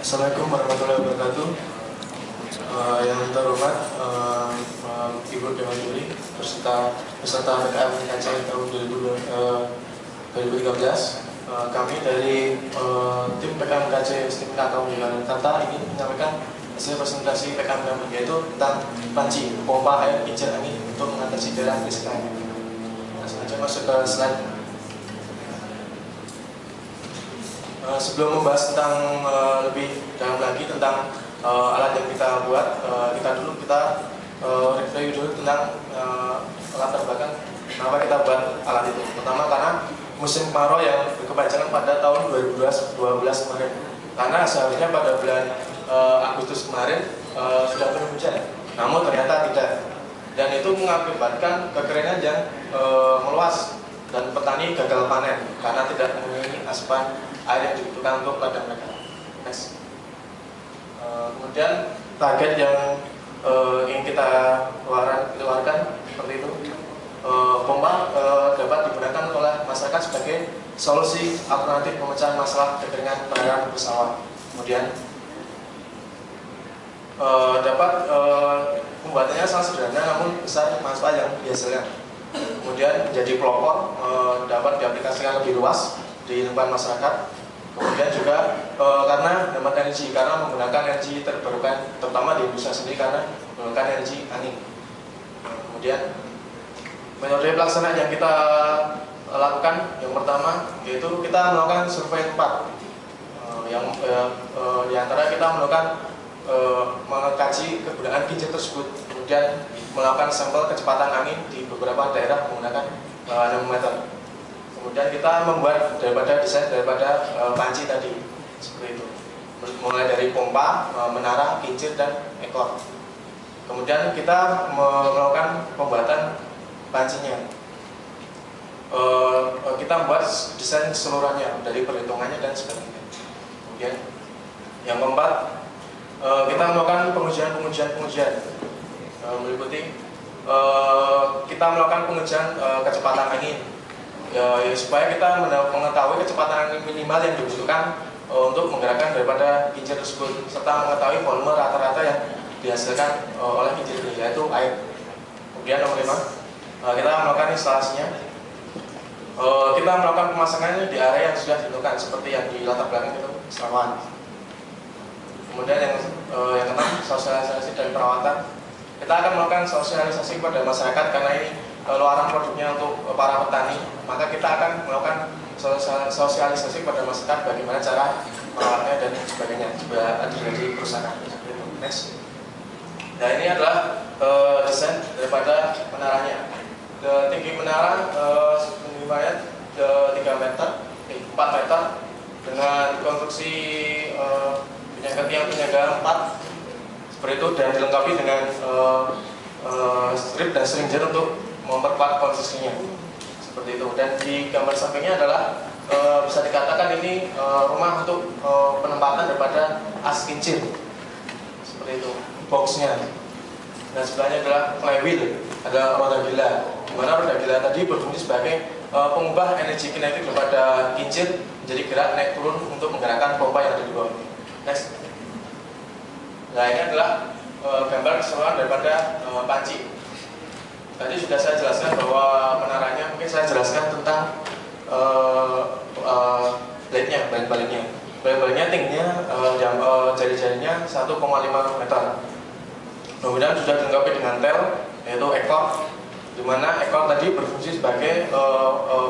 Assalamualaikum warahmatullahi wabarakatuh. Yang terhormat Ibu Dewan Juri beserta PKM Aceh tahun 2013. Kami dari tim PKM Aceh STIMK tahun Jakarta ingin menyampaikan hasil presentasi PKM kami, yaitu tentang panci pompa air kincir angin untuk mengatasi daerah kesulitan. Langsung aja masuk ke slide. Sebelum membahas tentang lebih dalam lagi tentang alat yang kita buat, kita review dulu tentang latar belakang kenapa kita buat alat itu. Pertama karena musim kemarau yang berkepanjangan pada tahun 2012 kemarin. Karena seharusnya pada bulan Agustus kemarin sudah turun hujan, namun ternyata tidak. Dan itu mengakibatkan kekeringan yang meluas dan petani gagal panen karena tidak memenuhi asupan air yang dibutuhkan untuk ladang mereka. Next. Kemudian target yang ingin kita keluarkan seperti itu, pompa dapat digunakan oleh masyarakat sebagai solusi alternatif pemecahan masalah kekeringan perairan bersawah. Kemudian dapat pembuatannya sangat sederhana namun besar manfaat yang dihasilkan. Kemudian menjadi pelopor, dapat diaplikasikan lebih luas di lingkungan masyarakat. Kemudian juga karena hemat energi, karena menggunakan energi terbarukan, terutama di Indonesia sendiri karena menggunakan energi angin. Kemudian metode pelaksanaan yang kita lakukan yang pertama yaitu kita melakukan survei tempat. Di antara kita melakukan mengkaji kegunaan kincir tersebut, kemudian melakukan sampel kecepatan angin di beberapa daerah menggunakan anemometer. Kemudian kita membuat desain daripada panci tadi seperti itu, mulai dari pompa, menara, kincir, dan ekor. Kemudian kita melakukan pembuatan pancinya. Kita membuat desain keseluruhannya dari perhitungannya dan sebagainya. Kemudian yang keempat, kita melakukan pengujian meliputi kita melakukan pengujian kecepatan angin. Supaya kita mengetahui kecepatan angin minimal yang dibutuhkan untuk menggerakkan daripada kincir tersebut, serta mengetahui volume rata-rata yang dihasilkan oleh kincir ini, yaitu air. Kemudian nomor 5, kita melakukan instalasinya. Kita melakukan pemasangannya di area yang sudah ditentukan, seperti yang di latar belakang itu serawan. Kemudian yang keenam, sosialisasi dan perawatan. Kita akan melakukan sosialisasi kepada masyarakat karena ini luaran produknya untuk para petani, maka kita akan melakukan sosialisasi kepada masyarakat bagaimana cara merawatnya dan sebagainya jika terjadi kerusakan. Next. Nah, ini adalah desain daripada menaranya. Tinggi menara mencapai 3 meter, 4 meter dengan konstruksi tiang penyaga 4 seperti itu, dan dilengkapi dengan strip dan silinder untuk memperkuat posisinya seperti itu. Dan di gambar sampingnya adalah bisa dikatakan ini rumah untuk penempatan daripada as kincir seperti itu, boxnya. Dan sebelahnya adalah flywheel, ada roda gila, di mana roda gila tadi berfungsi sebagai pengubah energi kinetik daripada kincir menjadi gerak naik turun untuk menggerakkan pompa yang ada di bawah. Next. Nah, ini adalah gambar keseluruhan daripada panci. Tadi sudah saya jelaskan bahwa menaranya, mungkin saya jelaskan tentang blade-nya, baliknya. Baliknya tingginya jari-jarinya 1,5 meter. Kemudian sudah dilengkapi dengan tel, yaitu ekor, di mana ekor tadi berfungsi sebagai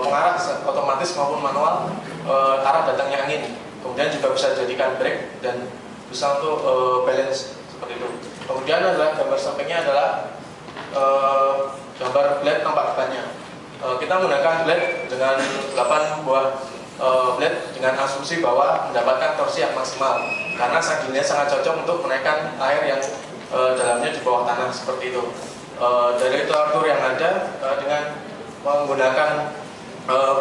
pengarah otomatis maupun manual arah datangnya angin. Kemudian juga bisa dijadikan brake dan bisa untuk balance seperti itu. Kemudian adalah gambar sampingnya adalah gambar blade tampak depannya. Kita menggunakan blade dengan 8 buah blade dengan asumsi bahwa mendapatkan torsi yang maksimal karena saggingnya sangat cocok untuk menaikkan air yang dalamnya di bawah tanah seperti itu. Dari traktor yang ada dengan menggunakan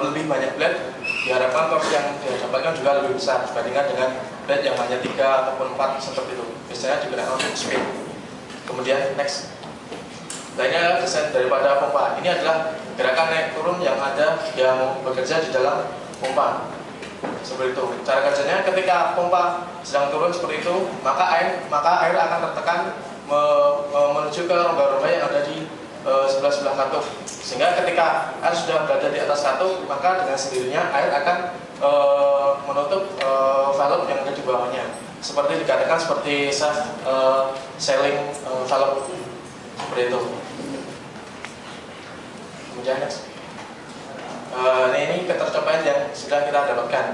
lebih banyak blade, diharapkan torsi yang didapatkan juga lebih besar dibandingkan dengan blade yang hanya 3 ataupun 4 seperti itu. Biasanya digunakan untuk speed. Kemudian next. Nah, ini adalah desain daripada pompa. Ini adalah gerakan naik turun yang ada yang bekerja di dalam pompa. Seperti itu. Cara kerjanya ketika pompa sedang turun seperti itu, maka air akan tertekan menuju ke rongga-rongga yang ada di sebelah-sebelah katup. Sehingga ketika air sudah berada di atas katup, maka dengan sendirinya air akan menutup valve yang ada di bawahnya. Seperti dikatakan seperti sealing valve seperti itu. Kemudian ini ketercapaian yang sudah kita dapatkan.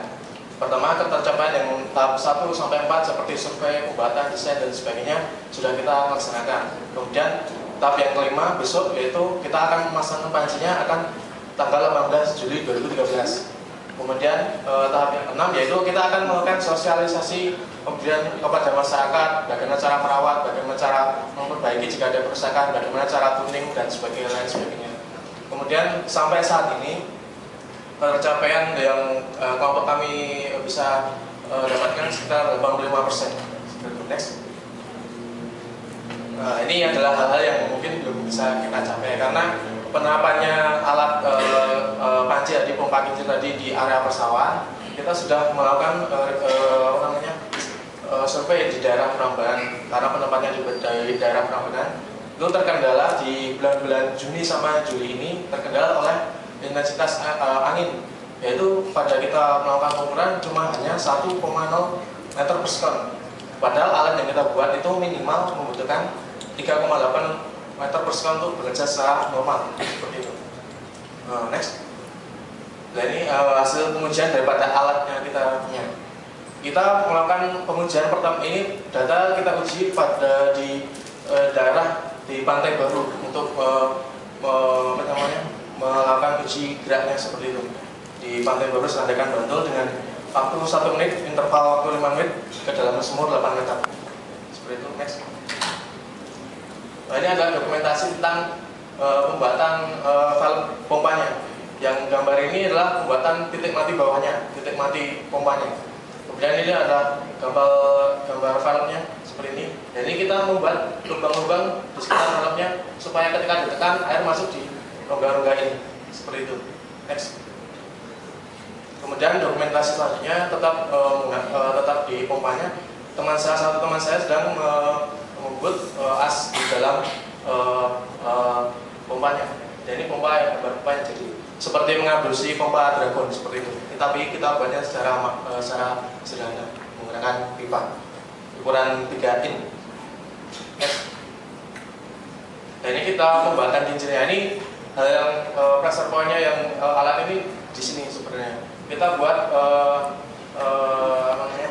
Pertama, ketercapaian yang tahap 1 sampai 4 seperti survei, pembuatan, desain dan sebagainya sudah kita laksanakan. Kemudian tahap yang kelima besok yaitu kita akan memasang pancinya akan tanggal 18 Juli 2013. Kemudian tahap yang keenam yaitu kita akan melakukan sosialisasi pemberian kepada masyarakat, bagaimana cara merawat, bagaimana cara memperbaiki jika ada kerusakan, bagaimana cara tuning dan sebagainya. Kemudian sampai saat ini pencapaian yang kelompok kami bisa dapatkan sekitar 85%. Next. Ini adalah hal-hal yang mungkin belum bisa kita capai karena penerapannya alat panci di pompa kincir tadi di area persawahan. Kita sudah melakukan survei di daerah Prambanan karena penempatannya di daerah Prambanan itu terkendala di bulan-bulan Juni sama Juli ini terkendala oleh intensitas angin, yaitu pada kita melakukan pengukuran cuma hanya 1,0 meter per sekon. Padahal alat yang kita buat itu minimal membutuhkan 3,8 meter per sekon untuk bekerja secara normal seperti itu. Next. Nah, ini hasil pengujian daripada alatnya kita punya. Kita melakukan pengujian pertama ini data kita uji pada di daerah di Pantai Baru untuk melakukan uji geraknya seperti itu di Pantai Baru Selandakan Bantul dengan waktu 1 menit, interval waktu 5 menit ke dalam sumur 8 meter seperti itu. Next. Nah, ini adalah dokumentasi tentang pembuatan valve pompanya. Yang gambar ini adalah pembuatan titik mati bawahnya, titik mati pompanya. Kemudian ini adalah gambar valve-nya seperti ini. Dan ini kita membuat lubang-lubang di sekitar valve-nya supaya ketika ditekan air masuk di rongga-rongga ini seperti itu. Next. Kemudian dokumentasi selanjutnya tetap di pompanya. Satu teman saya sedang membuat as di dalam pompanya. Dan ini pompa yang berpompanya jadi seperti mengabrasi pompa Dragon seperti itu. Tapi kita buatnya secara sederhana menggunakan pipa ukuran 3 in. Next. Dan ini kita pembuatan kincirnya. Ini yang pressure point-nya yang alat ini di sini sebenarnya. Kita buat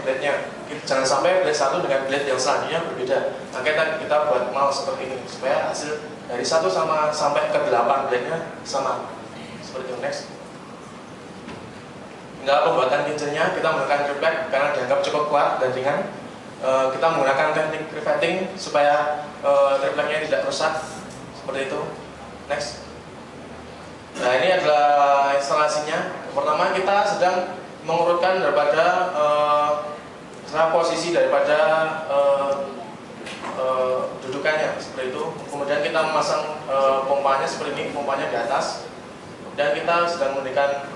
blade-nya. Jangan sampai blade 1 dengan blade yang selanjutnya berbeda. Makanya kita buat mal seperti ini supaya hasil dari 1 sampai ke 8 blade-nya sama. Seperti itu. Next. Dalam pembuatan kincirnya kita menggunakan triplek karena dianggap cukup kuat dan ringan. Kita menggunakan teknik riveting supaya tripleknya tidak rusak. Seperti itu. Next. Nah, ini adalah instalasinya. Pertama kita sedang mengurutkan daripada posisi daripada dudukannya seperti itu. Kemudian kita memasang pompanya seperti ini, pompanya di atas. Dan kita sedang memberikan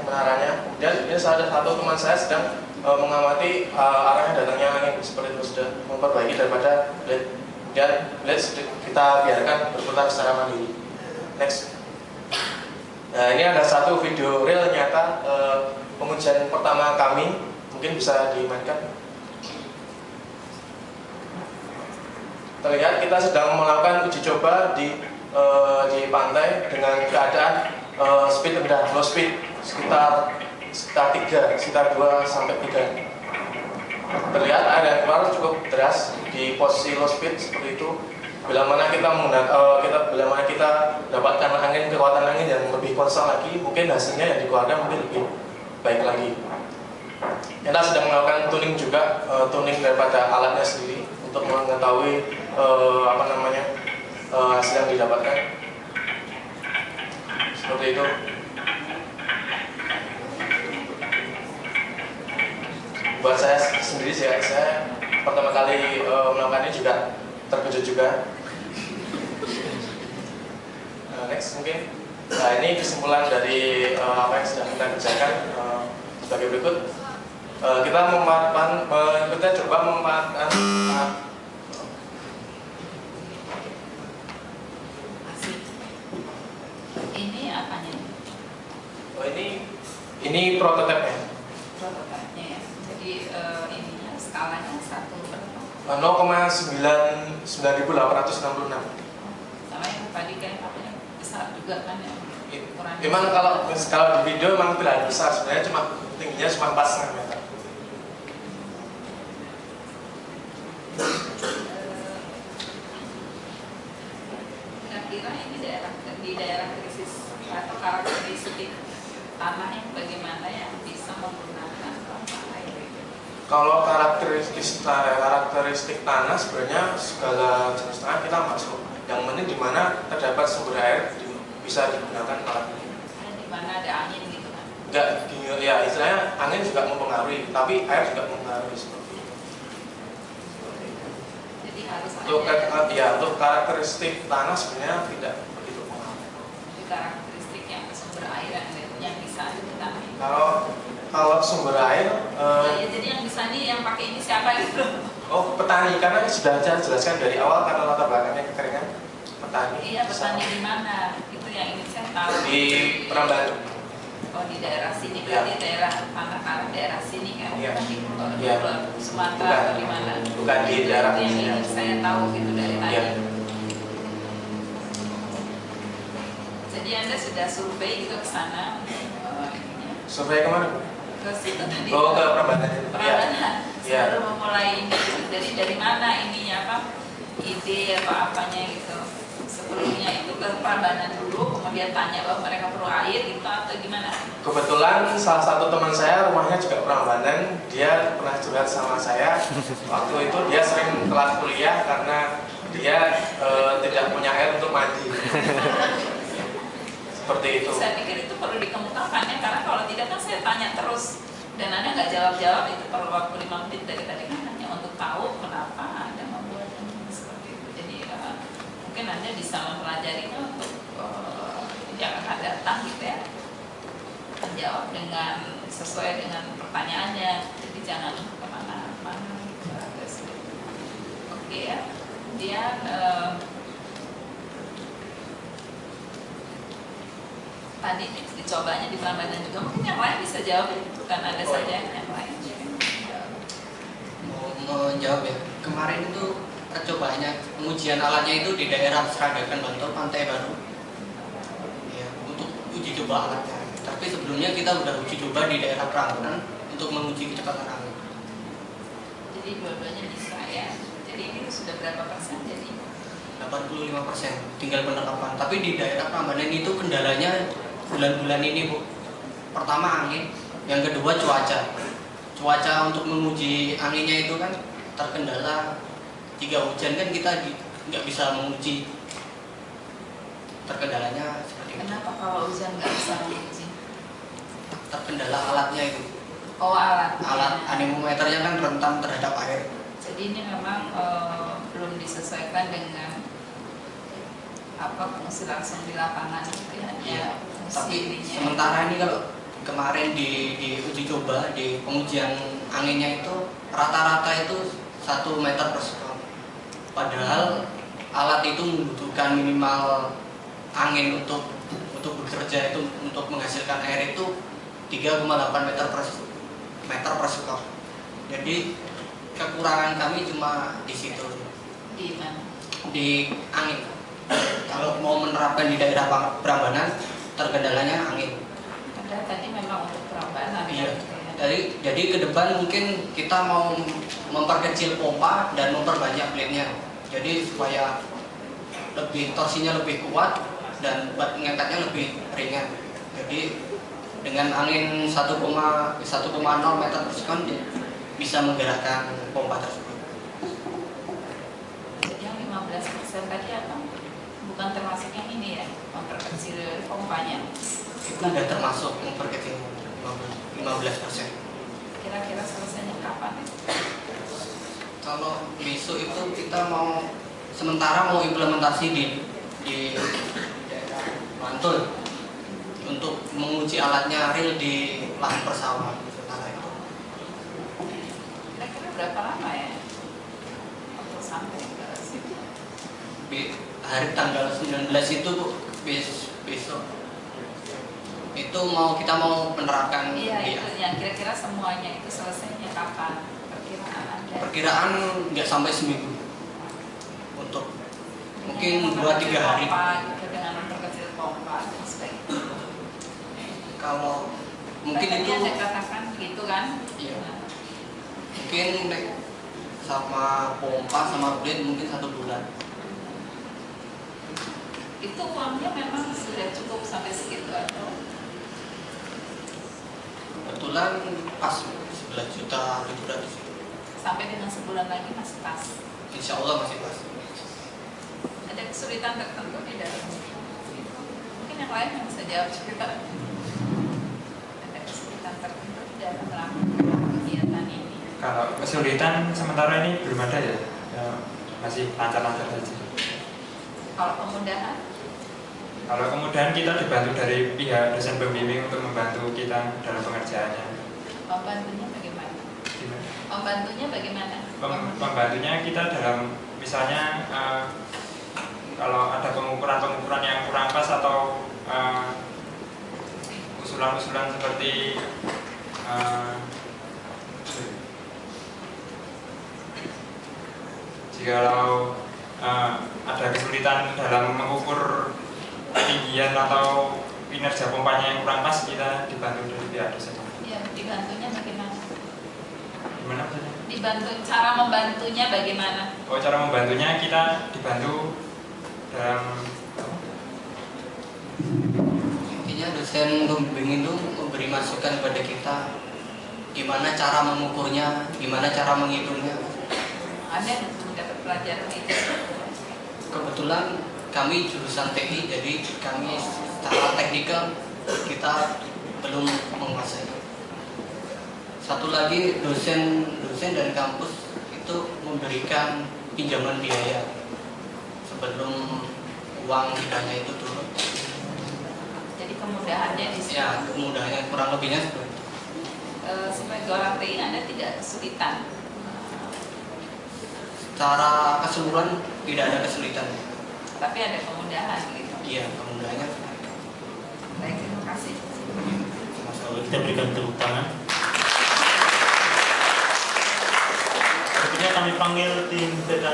menaranya. Kemudian ini satu teman saya sedang mengamati arahnya datangnya angin seperti itu, sudah memperbaiki daripada blade. Dan blade kita biarkan berputar secara mandiri. Next. Nah, ini ada satu video real nyata pengujian pertama kami, mungkin bisa dimainkan. Terlihat kita sedang melakukan uji coba di pantai dengan keadaan speed rendah, low speed sekitar 2 sampai 3. Terlihat air yang keluar cukup deras di posisi low speed seperti itu. Bila mana kita dapatkan kekuatan angin yang lebih konstan lagi, mungkin hasilnya yang dikeluarkan mungkin lebih baik lagi. Kita sedang melakukan tuning juga, tuning daripada alatnya sendiri untuk mengetahui hasil yang didapatkan. Seperti itu. Buat saya sendiri, saya pertama kali melakukan ini juga terkejut juga. Next mungkin. Nah, ini kesimpulan dari apa yang sedang kita kerjakan sebagai berikut. Kita coba memanfaatkan ini apanya? Oh, ini prototipenya. Prototipenya ya. Jadi ininya skalanya 1 berapa? 0,99866. Sama yang tadi kayak apanya besar juga kan ya? Memang kalau di video memang tidak besar, sebenarnya cuma tingginya cuma 4,5 meter. Kira-kira ini di daerah krisis atau karakteristik tanah yang bagaimana yang bisa menggunakan pompa air? Kalau karakteristik tanah sebenarnya segala jenis tanah kita masuk. Yang penting di mana terdapat sumber air bisa digunakan alat ini. Di mana ada angin gitu kan? Enggak, ya istilahnya angin juga mempengaruhi, tapi air juga mempengaruhi seperti itu. Jadi harus untuk karakteristik tanah sebenarnya tidak begitu pengaruh. Jadi karakteristik yang sumber air yang bisa ditambah. Kalau sumber air, ya, jadi yang bisa yang pakai ini siapa gitu? Oh, petani, karena sudah saya jelaskan dari awal karena latar belakangnya kekeringan. Petani. Iya, petani di mana? Itu yang ingin saya tahu. Di Prambanan. Oh, di daerah sini, berarti daerah tanah daerah sini kan? Iya. Di Iya. Sumatera atau di mana? Bukan di daerah yang sini. ingin saya tahu gitu dari tadi. Iya. Jadi Anda sudah survei gitu ke sana? Survei kemana? Ke situ tadi. Oh, ke Prambanan. Prambanan. Iya. Baru memulai ini. Jadi dari mana ininya apa? Ide apa apanya gitu? Sebelumnya itu ke Prambanan dulu, kemudian tanya bahwa mereka perlu air gitu atau gimana? Kebetulan salah satu teman saya rumahnya juga Prambanan, dia pernah curhat sama saya. Waktu itu dia sering telat kuliah karena dia tidak punya air untuk mandi. Seperti itu. Saya pikir itu perlu dikemukakan ya, karena kalau tidak kan saya tanya terus dan Anda nggak jawab-jawab, itu perlu waktu 5 menit dari tadi kan hanya untuk tahu kenapa Anda membuat seperti itu. Jadi mungkin Anda bisa mempelajarinya untuk yang akan datang gitu ya, menjawab dengan sesuai dengan pertanyaannya, jadi jangan kemana-mana gitu. Oke ya. Kemudian tadi dicobanya di Prambanan juga, mungkin yang lain bisa jawab ya, bukan Anda saja yang lain. Mau menjawab ya, kemarin itu percobaannya pengujian alatnya itu di daerah Seradakan Bantul, Pantai Baru ya, untuk uji coba alatnya. Tapi sebelumnya kita udah uji coba di daerah Prambanan untuk menguji kecepatan angin. Jadi dua-duanya bisa ya. Jadi ini sudah berapa persen jadi? 85%, tinggal penerapan. Tapi di daerah Prambanan itu kendalanya bulan-bulan ini Bu. Pertama angin, yang kedua cuaca. Cuaca untuk menguji anginnya itu kan terkendala. Jika hujan kan kita nggak bisa menguji. Terkendalanya seperti itu. Kenapa kalau hujan nggak bisa menguji? Terkendala alatnya itu. Oh, alat anemometernya kan rentan terhadap air. Jadi ini memang belum disesuaikan dengan fungsi langsung di lapangan gitu ya. Iya. Fungsi Tapi ininya. sementara ini kalau kemarin di uji coba di pengujian anginnya itu rata-rata itu 1 meter per sekon. Padahal alat itu membutuhkan minimal angin untuk bekerja itu untuk menghasilkan air itu 3,8 meter per sekon. Jadi kekurangan kami cuma di situ. Di mana? Di angin. Kalau mau menerapkan di daerah Prambanan, terkendalanya angin. Padahal tadi memang untuk Prambanan Iya. ya. Jadi ke depan mungkin kita mau memperkecil pompa dan memperbanyak blade-nya. Jadi supaya torsinya lebih kuat dan buat ngangkatnya lebih ringan. Jadi dengan angin 1,0 meter per sekon bisa menggerakkan pompa tersebut. Jadi yang 15% tadi apa? Bukan termasuk yang ini ya, memperkecil pompanya. Itu udah termasuk memperkecil 15%. Kira-kira selesainya kapan? Kalau besok itu kita sementara mau implementasi di daerah Bantul. untuk menguji alatnya real di lahan persawahan sementara itu. Kira-kira berapa lama ya untuk sampai ke situ? Hari tanggal 19 itu Bu, besok itu kita mau menerapkan Iya, itu yang kira-kira semuanya itu selesainya kapan perkiraan Anda? perkiraan nggak sampai seminggu, untuk mungkin 2-3 hari. Pompa, gitu, dengan memperkecil pompa dan sebagainya. Kalau mungkin Tadi itu Anda katakan gitu kan? iya, Nah, mungkin sama pompa sama blade mungkin 1 bulan. itu uangnya memang sudah cukup sampai segitu atau? Kebetulan pas 11 juta 700. Sampai dengan sebulan lagi masih pas. Insya Allah masih pas. Ada kesulitan tertentu di dalam? Mungkin yang lain yang bisa jawab juga. Ada kesulitan tertentu di dalam melakukan kegiatan ini? Kalau kesulitan sementara ini belum ada ya, masih lancar-lancar saja. Kalau kemudahan? Kalau kemudian kita dibantu dari pihak dosen pembimbing untuk membantu kita dalam pengerjaannya. Membantunya bagaimana? Gimana? Membantunya bagaimana? Membantunya kita dalam misalnya kalau ada pengukuran-pengukuran yang kurang pas atau usulan-usulan seperti jikalau ada kesulitan dalam mengukur ketinggian atau kinerja pompanya yang kurang pas, kita dibantu dari pihak dosen. Ya, dibantunya bagaimana? Gimana maksudnya? Dibantu, cara membantunya bagaimana? Oh, cara membantunya kita dibantu dalam Intinya dosen pembimbing itu memberi masukan kepada kita gimana cara mengukurnya, gimana cara menghitungnya. Ada dapat pelajaran itu? Kebetulan kami jurusan TI, jadi kami secara teknikal kita belum menguasai. Satu lagi dosen dan kampus itu memberikan pinjaman biaya sebelum uang dana itu turun. Jadi kemudahannya di sini. Ya, kemudahannya kurang lebihnya seperti itu. Sebagai orang TI Anda tidak kesulitan. Secara keseluruhan tidak ada kesulitan. Tapi ada kemudahan gitu. Iya, kemudahannya. Baik, terima kasih. Kita berikan tepuk tangan. Berikutnya kami panggil tim PKM